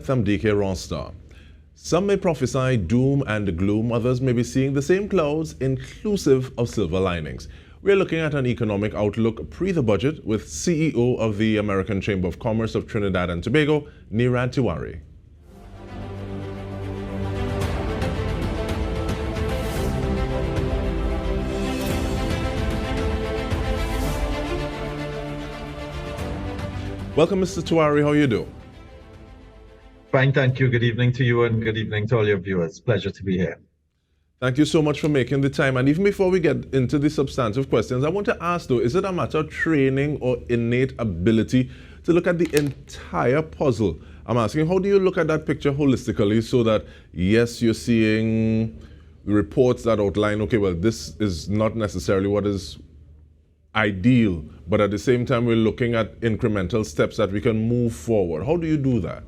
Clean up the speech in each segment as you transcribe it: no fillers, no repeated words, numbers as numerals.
depth. I'm Dike Rostant. Some may prophesy doom and gloom, others may be seeing the same clouds inclusive of silver linings. We're looking at an economic outlook pre the budget with CEO of the American Chamber of Commerce of Trinidad and Tobago, Nirad Tewarie. Welcome, Mr. Tewarie. How are you doing? Fine, thank you. Good evening to you and good evening to all your viewers. Pleasure to be here. Thank you so much for making the time. And even before we get into the substantive questions, I want to ask though, is it a matter of training or innate ability to look at the entire puzzle? I'm asking, how do you look at that picture holistically so that, yes, you're seeing reports that outline, okay, well, this is not necessarily what is ideal, but at the same time, we're looking at incremental steps that we can move forward. How do you do that?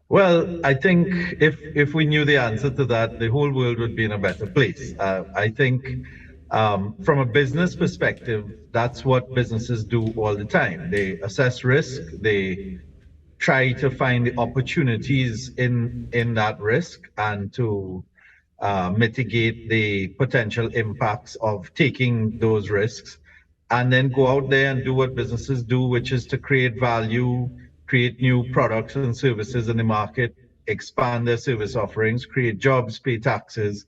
Well, I think if we knew the answer to that, the whole world would be in a better place. I think from a business perspective, that's what businesses do all the time. They assess risk, they try to find the opportunities in that risk and to mitigate the potential impacts of taking those risks, and then go out there and do what businesses do, which is to create value, create new products and services in the market, expand their service offerings, create jobs, pay taxes,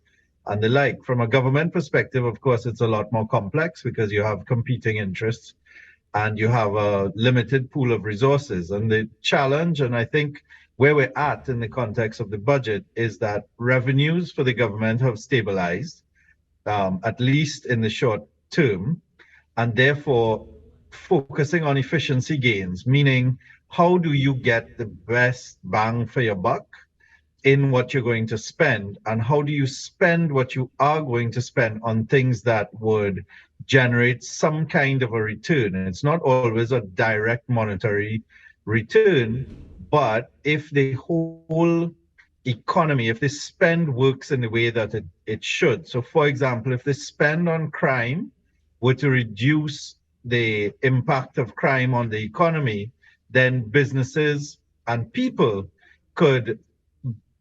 and the like. From a government perspective, of course, it's a lot more complex because you have competing interests and you have a limited pool of resources. And the challenge, and I think where we're at in the context of the budget, is that revenues for the government have stabilized, at least in the short term, and therefore focusing on efficiency gains, meaning how do you get the best bang for your buck in what you're going to spend, and how do you spend what you are going to spend on things that would generate some kind of a return. And it's not always a direct monetary return, but if the whole economy, if the spend works in the way that it should. So for example, if the spend on crime were to reduce the impact of crime on the economy, then businesses and people could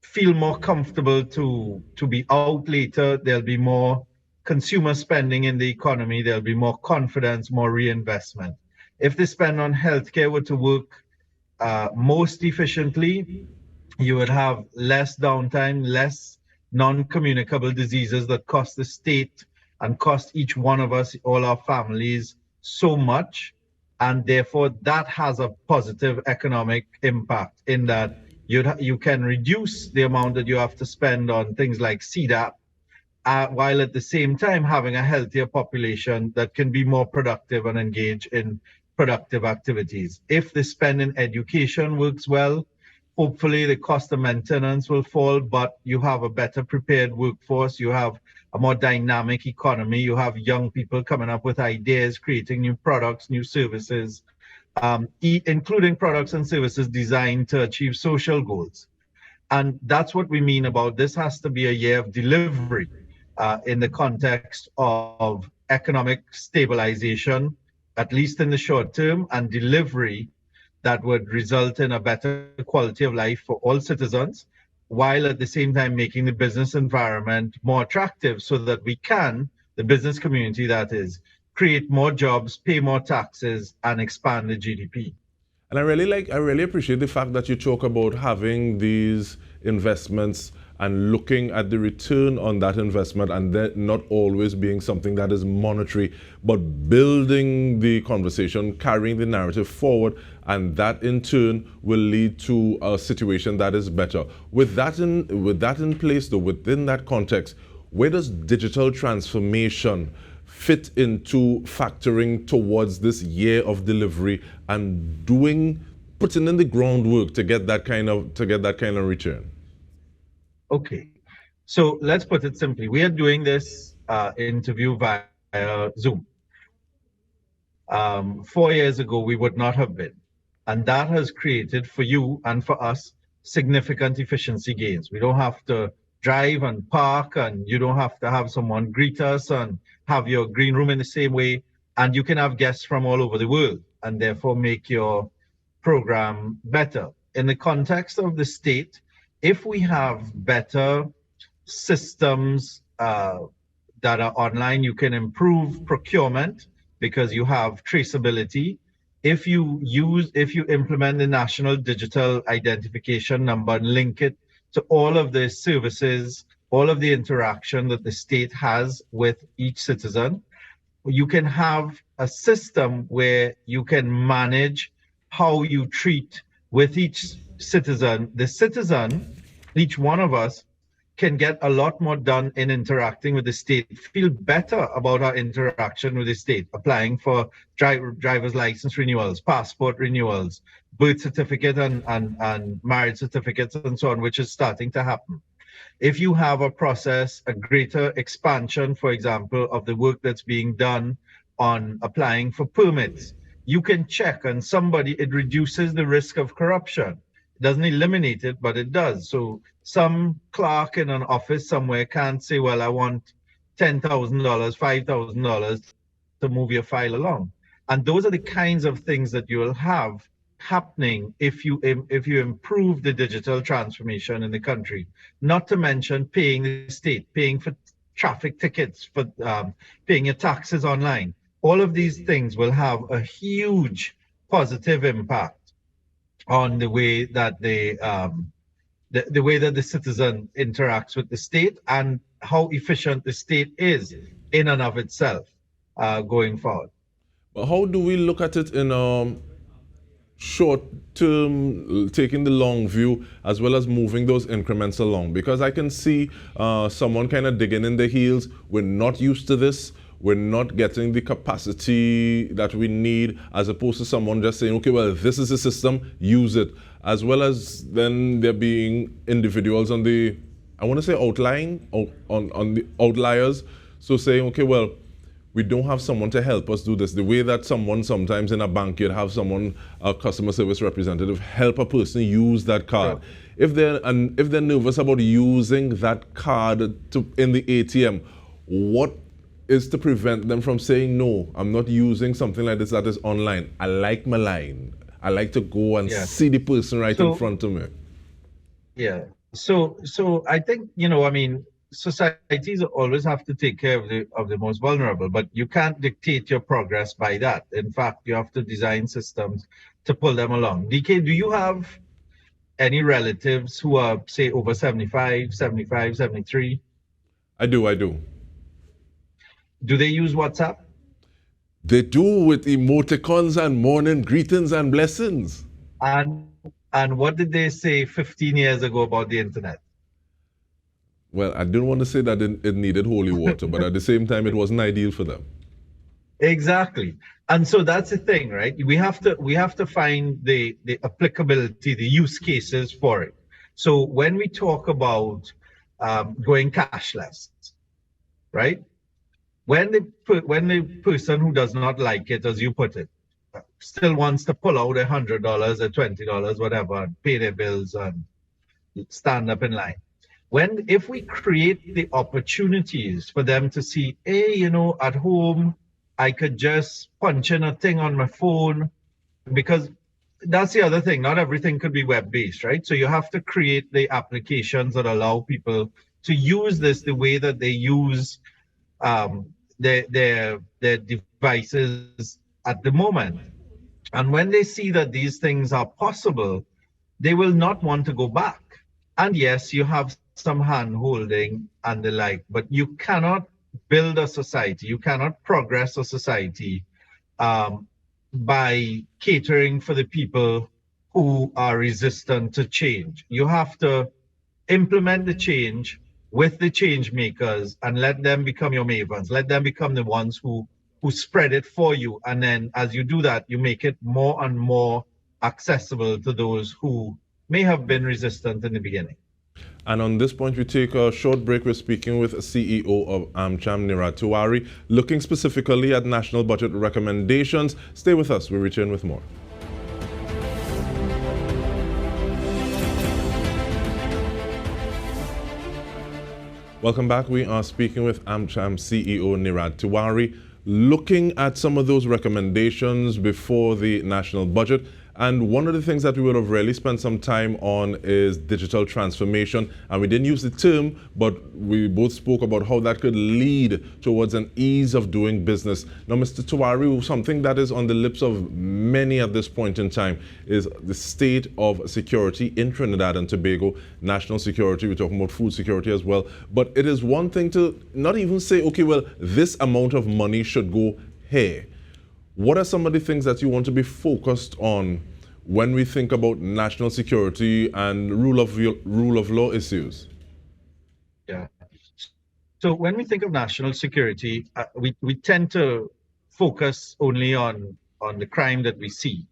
feel more comfortable to be out later. There'll be more consumer spending in the economy. There'll be more confidence, more reinvestment. If the spend on healthcare were to work most efficiently, you would have less downtime, less non-communicable diseases that cost the state and cost each one of us, all our families, so much. And therefore, that has a positive economic impact in that you can reduce the amount that you have to spend on things like CDAP, while at the same time having a healthier population that can be more productive and engage in productive activities. If the spend in education works well, hopefully the cost of maintenance will fall, but you have a better prepared workforce, you have a more dynamic economy, you have young people coming up with ideas, creating new products, new services, including products and services designed to achieve social goals. And that's what we mean about this has to be a year of delivery in the context of economic stabilization, at least in the short term, and delivery that would result in a better quality of life for all citizens, while at the same time making the business environment more attractive so that we can, the business community that is, create more jobs, pay more taxes, and expand the GDP. And I really appreciate the fact that you talk about having these investments and looking at the return on that investment, and that not always being something that is monetary, but building the conversation, carrying the narrative forward, and that in turn will lead to a situation that is better. With that in place though, within that context, where does digital transformation fit into factoring towards this year of delivery and putting in the groundwork to get that kind of return? Okay, so let's put it simply. We are doing this interview via Zoom. 4 years ago, we would not have been. And that has created for you and for us significant efficiency gains. We don't have to drive and park, and you don't have to have someone greet us and have your green room in the same way. And you can have guests from all over the world and therefore make your program better. in the context of the state, if we have better systems that are online, you can improve procurement because you have traceability. If you implement the national digital identification number and link it to all of the services, all of the interaction that the state has with each citizen, you can have a system where you can manage how you treat with each citizen. The citizen, each one of us, can get a lot more done in interacting with the state, feel better about our interaction with the state, applying for driver's license renewals, passport renewals, birth certificate and marriage certificates and so on, which is starting to happen. If you have a process, a greater expansion, for example, of the work that's being done on applying for permits, you can check on somebody, it reduces the risk of corruption. It doesn't eliminate it, but it does. So some clerk in an office somewhere can't say, well, I want $10,000, $5,000 to move your file along. And those are the kinds of things that you will have happening if you improve the digital transformation in the country. Not to mention paying the state, paying for traffic tickets, for paying your taxes online. All of these things will have a huge positive impact on the way that the way that the citizen interacts with the state and how efficient the state is in and of itself going forward. But how do we look at it in short term, taking the long view as well as moving those increments along? Because I can see someone kind of digging in the heels. We're not used to this. We're not getting the capacity that we need, as opposed to someone just saying, okay, well, this is the system, use it. As well as then there being individuals on the, I want to say outlying, on the outliers. So saying, okay, well, we don't have someone to help us do this. The way that someone sometimes in a bank, you'd have someone, a customer service representative, help a person use that card. Yeah. If they're nervous about using that card in the ATM, what is to prevent them from saying, no, I'm not using something like this that is online. I like my line. I like to go and see the person right in front of me. Yeah. So I think, I mean, societies always have to take care of the most vulnerable, but you can't dictate your progress by that. In fact, you have to design systems to pull them along. Dike, do you have any relatives who are, say, over 75, 73? I do. Do they use WhatsApp? They do, with emoticons and morning greetings and blessings. And what did they say 15 years ago about the internet? Well, I didn't want to say that it needed holy water, but at the same time, it wasn't ideal for them. Exactly. And so that's the thing, right? We have to find the applicability, the use cases for it. So when we talk about going cashless, right? When the person who does not like it, as you put it, still wants to pull out $100 or $20, whatever, and pay their bills and stand up in line. If we create the opportunities for them to see, hey, at home, I could just punch in a thing on my phone, because that's the other thing. Not everything could be web-based, right? So you have to create the applications that allow people to use this the way that they use their devices at the moment. And when they see that these things are possible, they will not want to go back. And yes, you have some hand holding and the like, but you cannot build a society, you cannot progress a society by catering for the people who are resistant to change. You have to implement the change with the change makers and let them become your mavens. Let them become the ones who spread it for you. And then as you do that, you make it more and more accessible to those who may have been resistant in the beginning. And on this point, we take a short break. We're speaking with CEO of AMCHAM, Nirad Tewarie, looking specifically at national budget recommendations. Stay with us. We return with more. Welcome back. We are speaking with AMCHAM CEO Nirad Tewarie, looking at some of those recommendations before the national budget And one of the things that we would have really spent some time on is digital transformation. And we didn't use the term, but we both spoke about how that could lead towards an ease of doing business. Now, Mr. Tewarie, something that is on the lips of many at this point in time is the state of security in Trinidad and Tobago, national security. We're talking about food security as well. But it is one thing to not even say, okay, well, this amount of money should go here. What are some of the things that you want to be focused on when we think about national security and rule of law issues? Yeah. So when we think of national security, we tend to focus only on the crime that we see,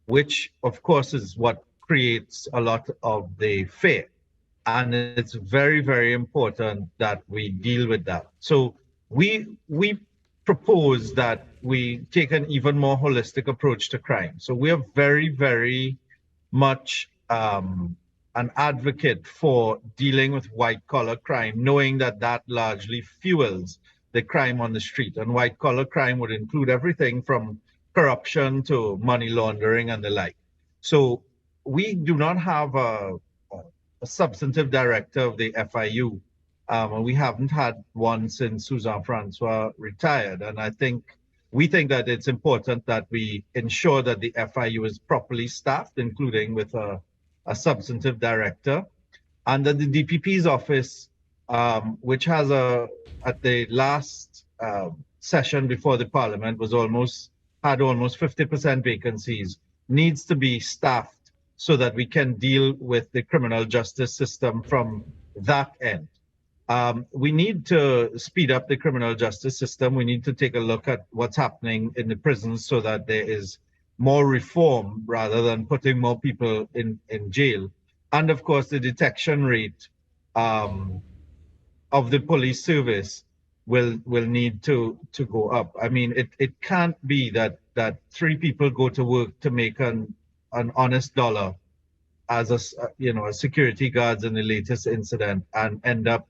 which of course is what creates a lot of the fear. And it's very, very important that we deal with that. So we propose that we take an even more holistic approach to crime. So we are very, very much an advocate for dealing with white-collar crime, knowing that that largely fuels the crime on the street. And white-collar crime would include everything from corruption to money laundering and the like. So we do not have a substantive director of the FIU. We haven't had one since Susan Francois retired. And we think that it's important that we ensure that the FIU is properly staffed, including with a substantive director, and that the DPP's office, which has at the last session before the parliament had almost 50% vacancies, needs to be staffed so that we can deal with the criminal justice system from that end. We need to speed up the criminal justice system. We need to take a look at what's happening in the prisons so that there is more reform rather than putting more people in jail. And of course, the detection rate of the police service will need to go up. I mean, it can't be that 3 people go to work to make an honest dollar as a security guards in the latest incident and end up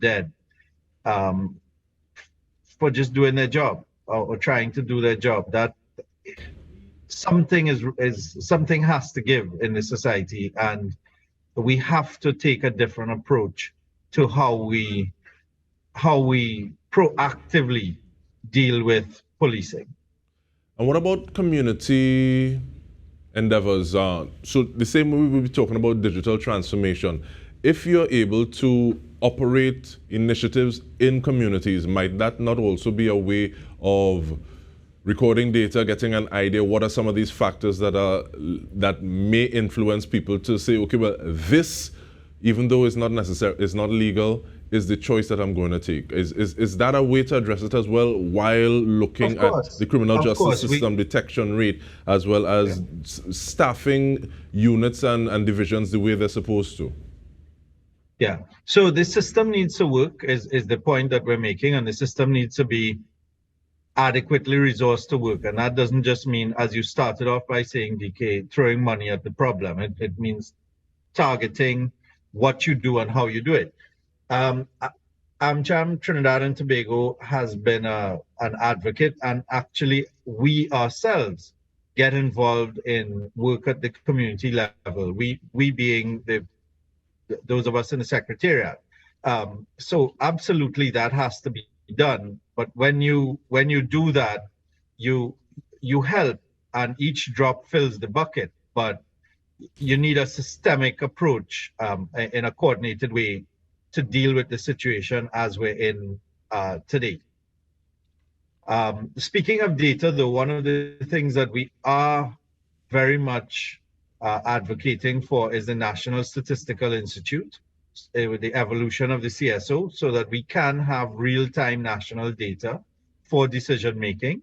dead for just doing their job or trying to do their job. That something has to give in the society, and we have to take a different approach to how we proactively deal with policing. And what about community endeavors? So the same way we'll be talking about digital transformation. If you're able to operate initiatives in communities, might that not also be a way of recording data, getting an idea what are some of these factors that may influence people to say, okay, well, this, even though it's not necessary, it's not legal, is the choice that I'm going to take? Is that a way to address it as well, while looking at the criminal justice system detection rate, as well as staffing units and divisions the way they're supposed to? Yeah, so the system needs to work is the point that we're making, and the system needs to be adequately resourced to work. And that doesn't just mean, as you started off by saying, Dike, throwing money at the problem. It means targeting what you do and how you do it. AMCHAM Trinidad and Tobago has been an advocate, and actually we ourselves get involved in work at the community level. We being those of us in the secretariat. So absolutely that has to be done. But when you do that, you help, and each drop fills the bucket. But you need a systemic approach in a coordinated way to deal with the situation as we're in today. Speaking of data, though, one of the things that we are very much advocating for is the National Statistical Institute, with the evolution of the CSO, so that we can have real-time national data for decision-making.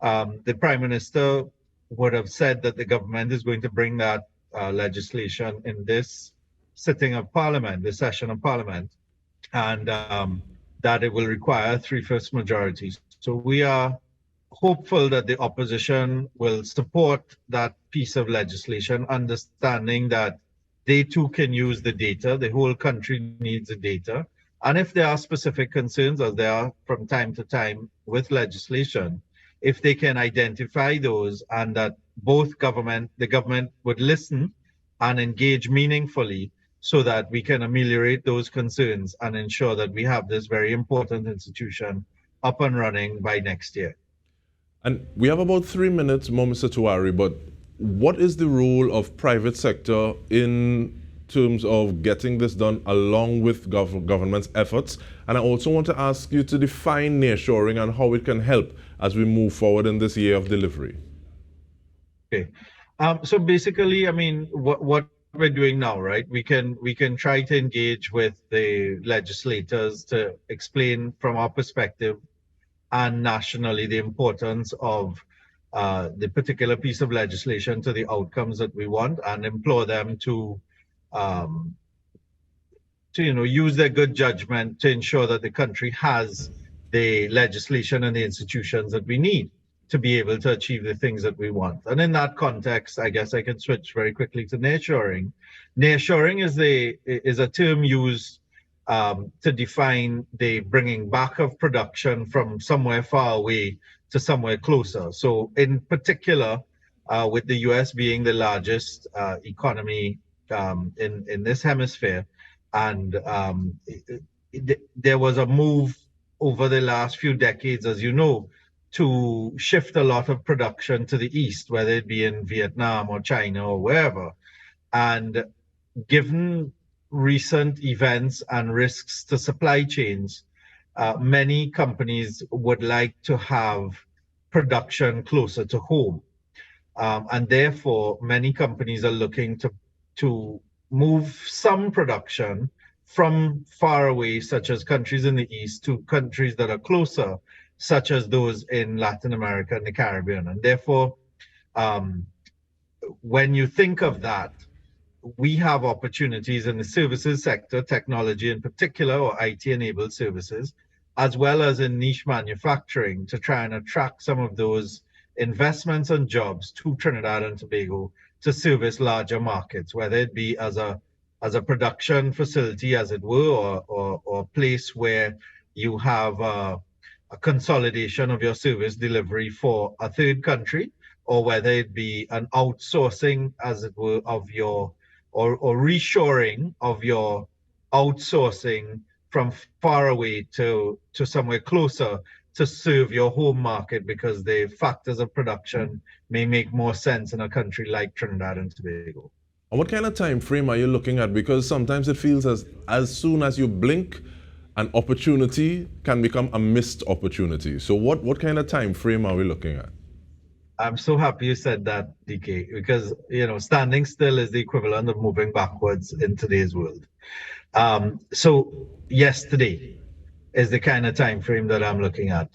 The Prime Minister would have said that the government is going to bring that legislation in this sitting of Parliament, this session of Parliament, and that it will require 3/5 majority. So we are hopeful that the opposition will support that piece of legislation, understanding that they too can use the data. The whole country needs the data. And if there are specific concerns, as there are from time to time with legislation, if they can identify those, and that the government would listen and engage meaningfully so that we can ameliorate those concerns and ensure that we have this very important institution up and running by next year. And we have about 3 minutes more, Mr. Tewarie, but what is the role of private sector in terms of getting this done along with government's efforts? And I also want to ask you to define nearshoring and how it can help as we move forward in this year of delivery. Okay. So basically, I mean, what we're doing now, right? We can try to engage with the legislators to explain from our perspective and nationally the importance of the particular piece of legislation to the outcomes that we want, and implore them to use their good judgment to ensure that the country has the legislation and the institutions that we need to be able to achieve the things that we want. And in that context, I guess I can switch very quickly to nearshoring. Nearshoring is a term used to define the bringing back of production from somewhere far away to somewhere closer. So in particular, with the US being the largest economy in this hemisphere, and there was a move over the last few decades, as you know, to shift a lot of production to the east, whether it be in Vietnam or China or wherever. And given recent events and risks to supply chains, many companies would like to have production closer to home. And therefore, many companies are looking to move some production from far away, such as countries in the east, to countries that are closer, such as those in Latin America and the Caribbean. And therefore, when you think of that, we have opportunities in the services sector, technology in particular, or IT-enabled services, as well as in niche manufacturing, to try and attract some of those investments and jobs to Trinidad and Tobago to service larger markets, whether it be as a production facility, as it were, or a place where you have a consolidation of your service delivery for a third country, or whether it be an outsourcing, as it were, of your or reshoring of your outsourcing from far away to somewhere closer to serve your home market, because the factors of production may make more sense in a country like Trinidad and Tobago. And what kind of time frame are you looking at? Because sometimes it feels as soon as you blink, an opportunity can become a missed opportunity. So what kind of time frame are we looking at? I'm so happy you said that, Dike, because standing still is the equivalent of moving backwards in today's world. So yesterday is the kind of time frame that I'm looking at.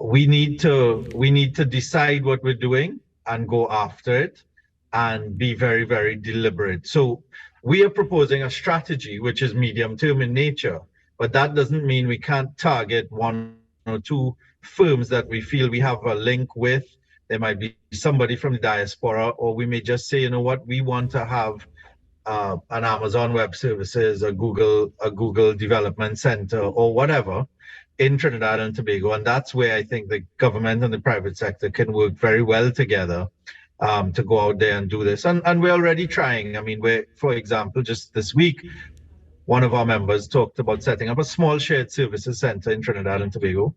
We need to decide what we're doing and go after it, and be very, very deliberate. So we are proposing a strategy which is medium term in nature, but that doesn't mean we can't target one or two firms that we feel we have a link with. There might be somebody from the diaspora, or we may just say, you know what, we want to have an Amazon Web Services, a Google Development Center, or whatever in Trinidad and Tobago. And that's where I think the government and the private sector can work very well together to go out there and do this. And we're already trying. I mean, for example, just this week, one of our members talked about setting up a small shared services center in Trinidad and Tobago.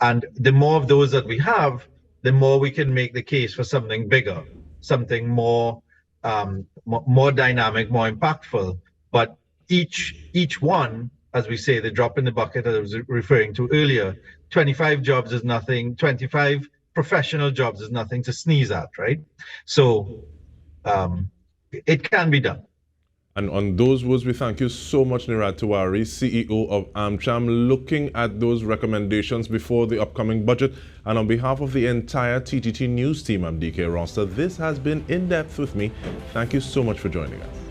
And the more of those that we have, the more we can make the case for something bigger, something more dynamic, more impactful. But each one, as we say, the drop in the bucket that I was referring to earlier, 25 jobs is nothing, 25 professional jobs is nothing to sneeze at, right? So it can be done. And on those words, we thank you so much, Nirad Tewarie, CEO of AMCHAM, looking at those recommendations before the upcoming budget. And on behalf of the entire TTT News team, I'm Dike Rostant. This has been In Depth with me. Thank you so much for joining us.